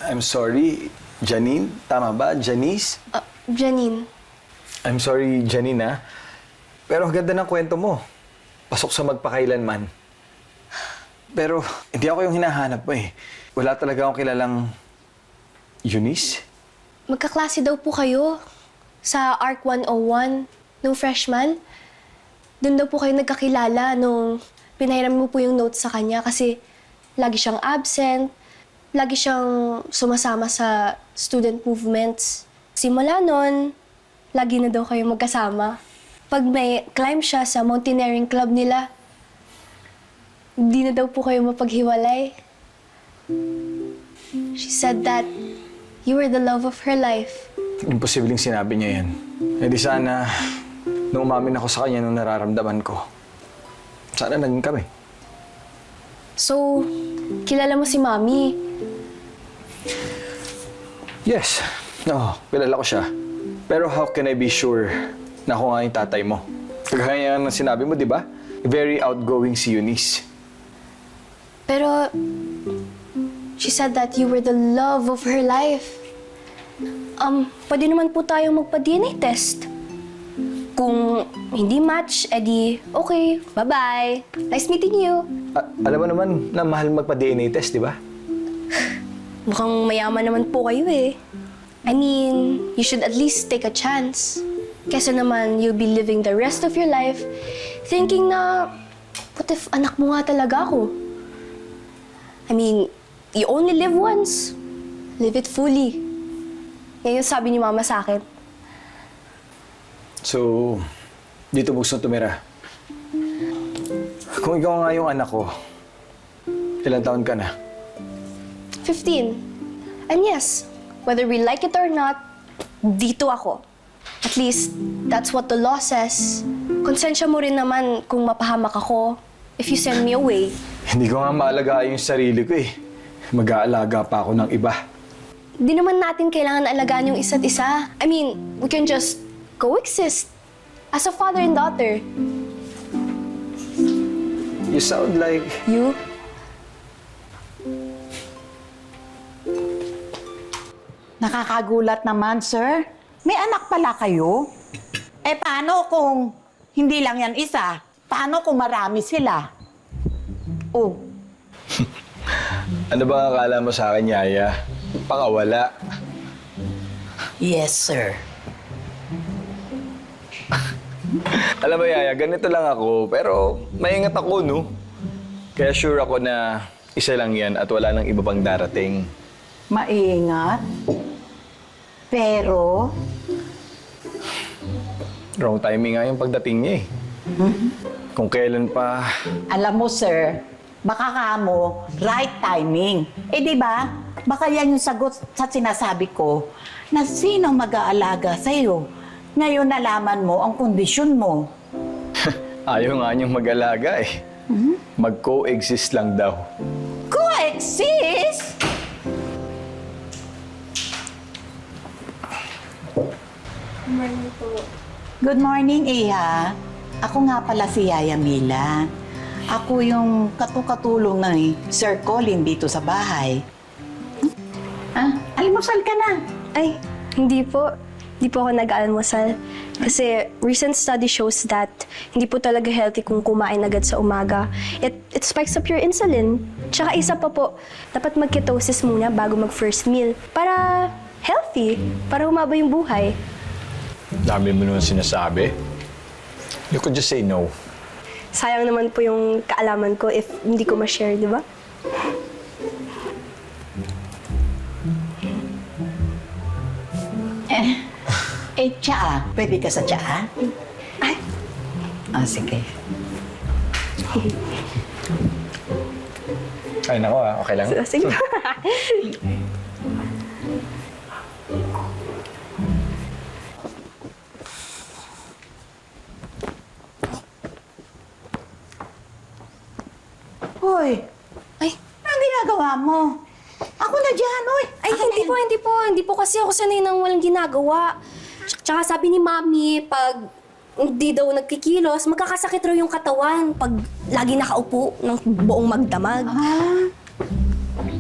I'm sorry, Janine. Tama ba? Janice? Janine. I'm sorry, Janine, ha? Pero ang ganda ng kwento mo. Pasok sa magpakailanman. Pero hindi ako yung hinahanap mo eh. Wala talaga akong kilalang Eunice. Magkaklase daw po kayo sa ARC 101 nung freshman. Doon daw po kayo nagkakilala nung pinahiram mo po yung notes sa kanya kasi lagi siyang absent, lagi siyang sumasama sa student movements. Simula nun, lagi na daw kayo magkasama. Pag may climb siya sa mountaineering club nila, hindi na daw po kayo mapaghiwalay. She said that you were the love of her life. Imposibleng sinabi niya yan. Eh di sana, nung umamin ako sa kanya nung nararamdaman ko, sana naging kami. So, kilala mo si Mami. Yes. Oo, kilala ko siya. Pero how can I be sure na ako nga yung tatay mo? Kagaya ng sinabi mo, di ba? Very outgoing si Eunice. Pero, she said that you were the love of her life. Pwede naman po tayong magpa-DNA test. Kung hindi match, edi okay, bye-bye. Nice meeting you. Alam mo naman na mahal magpa-DNA test, di ba? Mukhang mayaman naman po kayo eh. I mean, you should at least take a chance. Kesa naman, you'll be living the rest of your life thinking na, what if anak mo nga talaga ako? I mean, you only live once. Live it fully. Yan yung sabi ni Mama sa akin. So, dito gusto tumira. Kung ikaw nga yung anak ko, ilang taon ka na? 15. And yes, whether we like it or not, dito ako. At least, that's what the law says. Konsensya mo rin naman kung mapahamak ako if you send me away. Hindi ko nga maalagaan yung sarili ko eh. Mag-aalaga pa ako ng iba. Di naman natin kailangan alagaan yung isa't isa. I mean, we can just coexist as a father and daughter. You sound like... You? Nakakagulat naman, sir. May anak pala kayo? Eh, paano kung hindi lang yan isa? Paano kung marami sila? Oh, Ano ba akala mo sa akin, Yaya? Pakawala. yes, sir. Alam mo, Yaya, ganito lang ako, pero maingat ako, no? Kaya sure ako na isa lang yan at wala nang iba pang darating. Maingat. Pero, Wrong timing nga yung pagdating niya eh. Kung kailan pa... alam mo, sir, baka kamo, right timing. Eh, di ba? Baka yan yung sagot sa sinasabi ko na sino mag-aalaga sa'yo. Ngayon nalaman mo ang kondisyon mo. Ayaw nga niyang mag-alaga eh. Mag-coexist lang daw. Coexist? Good morning, Iha. Ako nga pala si Yaya Mila. Ako yung katulong ng Sir Colin dito sa bahay. Almusal ka na. Ay, hindi po. Hindi po ako nag-almusal. Kasi recent study shows that hindi po talaga healthy kung kumain agad sa umaga. It spikes up your insulin. Tsaka isa pa po, dapat mag-ketosis muna bago mag-first meal. Para healthy. Para humaba yung buhay. Dami mo naman sinasabi. You could just say no. Sayang naman po yung kaalaman ko if hindi ko ma-share, di ba? Tsaa. Pwede ka sa tsaa? Ay, Sige. Ay, nako okay lang. sige. Hoy, Ay, anong ginagawa mo? Ako na dyan, oy. Ay, hindi po, hindi po. Hindi po kasi ako sanay nang walang ginagawa. Tsaka sabi ni Mami, pag hindi daw nagkikilos, magkakasakit raw yung katawan pag lagi nakaupo ng buong magdamag.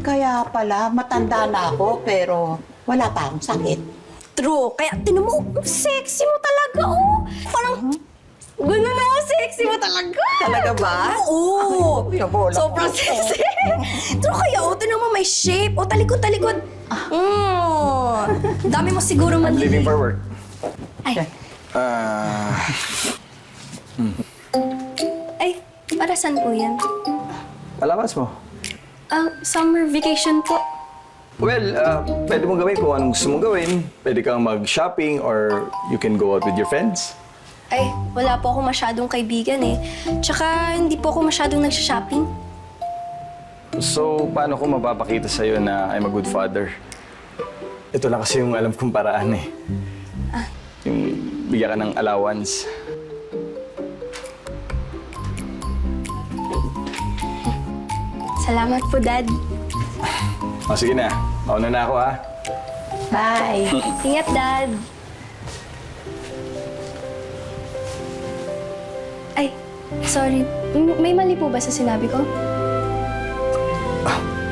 Kaya pala, matanda na ako pero wala pa akong sakit. True. Kaya, tinan mo, ang sexy mo talaga, oh. Parang, gano'n na, sexy mo talaga. Talaga ba? Oo. Ay, yung bola Sobrang ko. sexy. True kaya, oh, tinan mo, may shape. Oh, talikod. Dami mo siguro I'm leaving manlili. for work. Ay, ay, para saan po yan? Alawas mo. Summer vacation po. Well, pwede mong gawin kung anong gusto mong gawin. Pwede kang mag-shopping or you can go out with your friends. Ay, wala po ako masyadong kaibigan eh. Tsaka hindi po ako masyadong nagsha-shopping. So, paano ko mapapakita sa'yo na I'm a good father? Ito lang kasi yung alam kong paraan eh. Yung bigyan ka ng allowance. Salamat po, Dad. O, sige na. Mauna na ako, ha? Bye. Ingat, Dad. Ay, sorry. May mali po ba sa sinabi ko?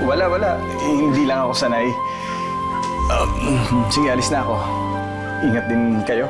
Wala. Hindi lang ako sanay. Sige, alis na ako. Ingat din kayo.